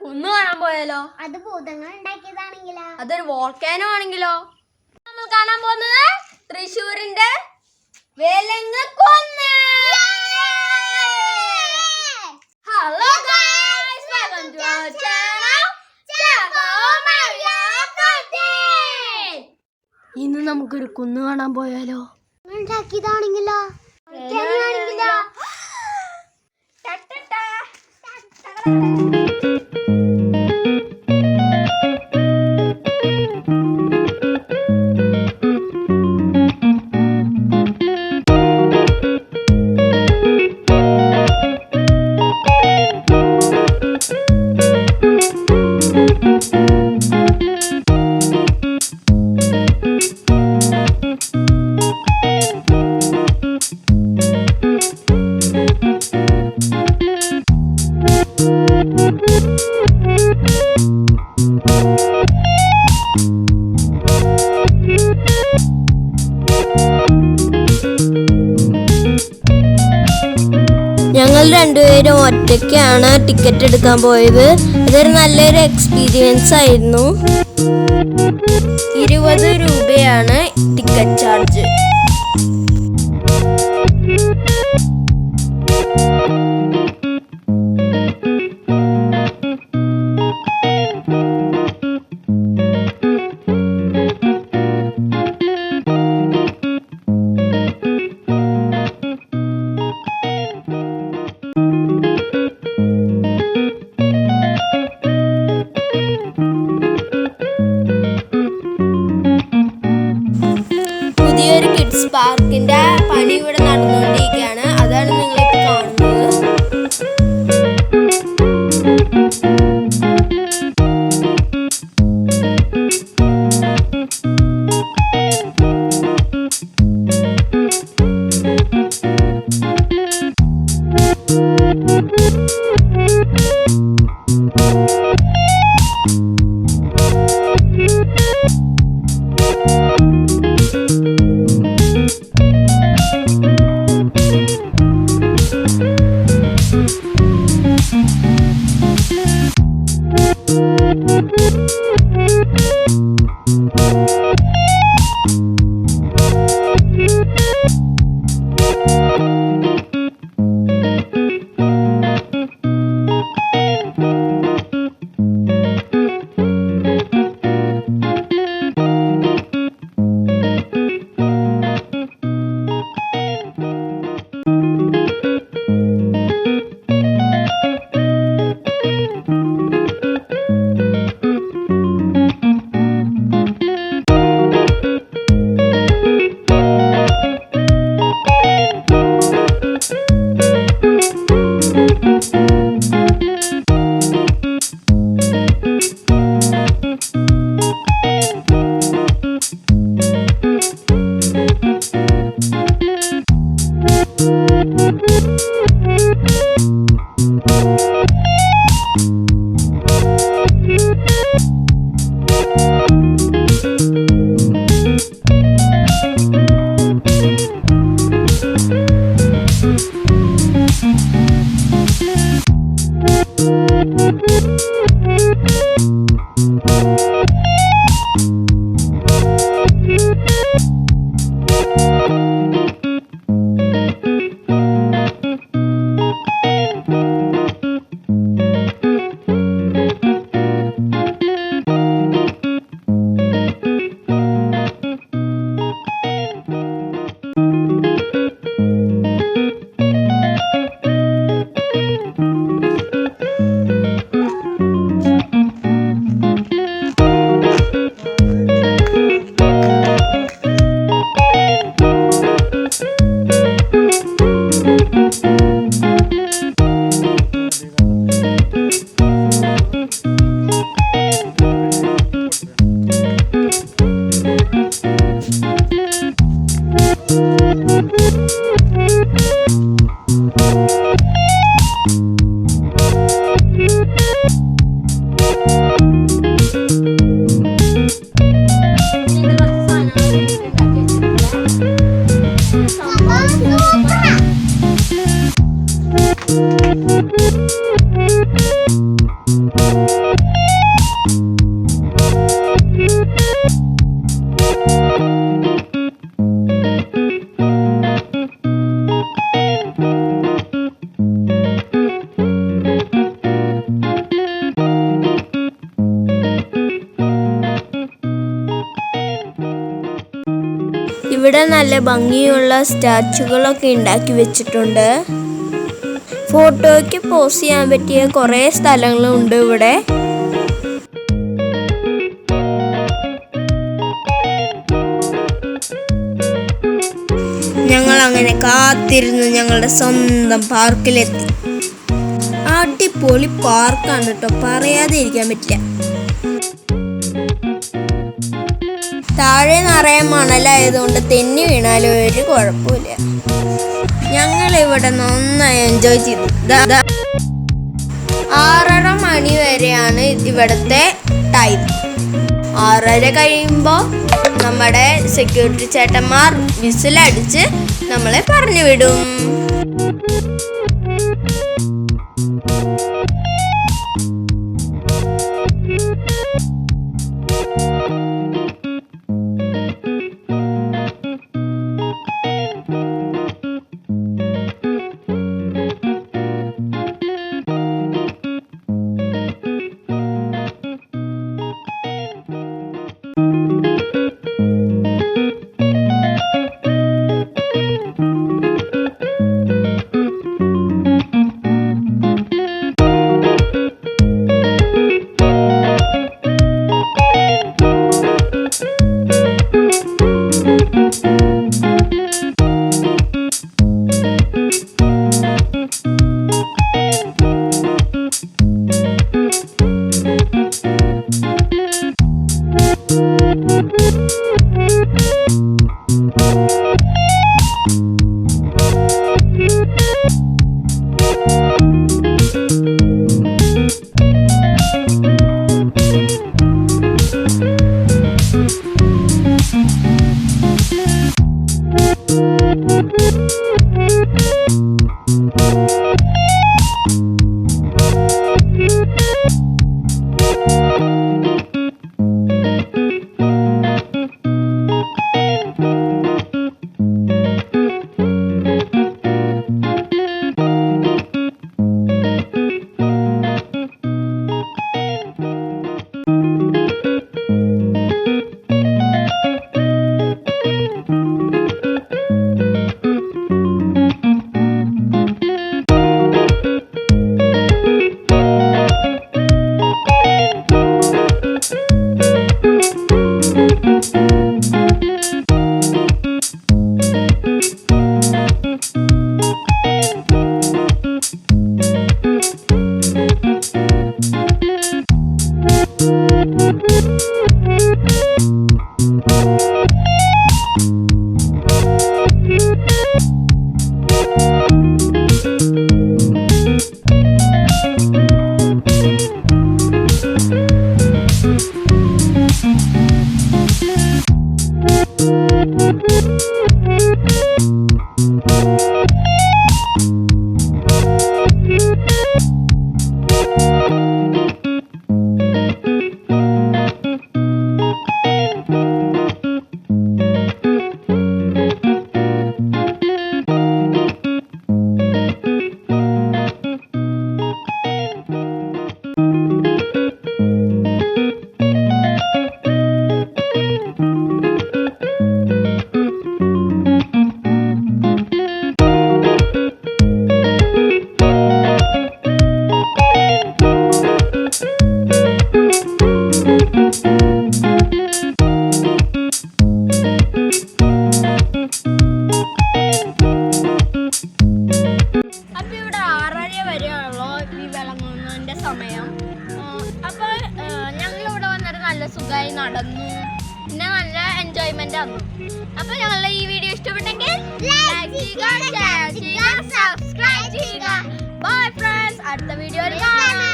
കുന്നു കാണാൻ പോയാലോ? അത് ഭൂതങ്ങൾ ഉണ്ടാക്കിയതാണെങ്കിലോ? അതൊരു വോൾക്കാനോ ആണെങ്കിലോ? നമ്മൾ കാണാൻ പോകുന്നത് തൃശ്ശൂരിന്റെ Velangakunnu. Hello guys, welcome to our channel. ഇന്ന് നമുക്കൊരു കുന്നു കാണാൻ പോയാലോ? ഉണ്ടാക്കിയതാണെങ്കിലോ? ഞങ്ങൾ രണ്ടുപേരും ഒറ്റയ്ക്കാണ് ടിക്കറ്റ് എടുക്കാൻ പോയത്. ഇതൊരു നല്ലൊരു എക്സ്പീരിയൻസ് ആയിരുന്നു. 20 രൂപയാണ് ടിക്കറ്റ് ചാർജ്. പുതിയൊരു കിഡ്സ് പാർക്കിന്റെ പണി ഇവിടെ നടന്നുകൊണ്ടിരിക്കുകയാണ്. അതാണ് നിങ്ങളിപ്പോൾ കാണുന്നത്. ഇവിടെ നല്ല ഭംഗിയുള്ള സ്റ്റാച്ചുകളൊക്കെ ഉണ്ടാക്കി വെച്ചിട്ടുണ്ട്. ഫോട്ടോയ്ക്ക് പോസ് ചെയ്യാൻ പറ്റിയ കുറേ സ്ഥലങ്ങളുണ്ട് ഇവിടെ. ഞങ്ങൾ അങ്ങനെ കാത്തിരുന്ന് ഞങ്ങളുടെ സ്വന്തം പാർക്കിലെത്തി. അടിപൊളി പാർക്കാണ് കേട്ടോ, പറയാതെ ഇരിക്കാൻ പറ്റില്ല. താഴെ നിറയെ മണലായതുകൊണ്ട് തെന്നി വീണാലും ഒരു കുഴപ്പമില്ല. ഞങ്ങൾ ഇവിടെ നന്നായി എൻജോയ് ചെയ്തു. 6:30 മണി വരെയാണ് ഇവിടുത്തെ ടൈം. 6:30 കഴിയുമ്പോൾ നമ്മുടെ സെക്യൂരിറ്റി ചേട്ടന്മാർ വിസിലടിച്ച് നമ്മളെ പറഞ്ഞു വിടും. സുഖമായി നടന്നു, പിന്നെ നല്ല എൻജോയ്മെന്റ് ആയിരുന്നു. അപ്പൊ ഞങ്ങളുടെ ഈ വീഡിയോ ഇഷ്ടപ്പെട്ടെങ്കിൽ ലൈക്ക് ചെയ്യുക, ഷെയർ ചെയ്യുക, സബ്സ്ക്രൈബ് ചെയ്യുക. ബൈ ഫ്രണ്ട്സ്, അടുത്ത വീഡിയോയിൽ കാണാം.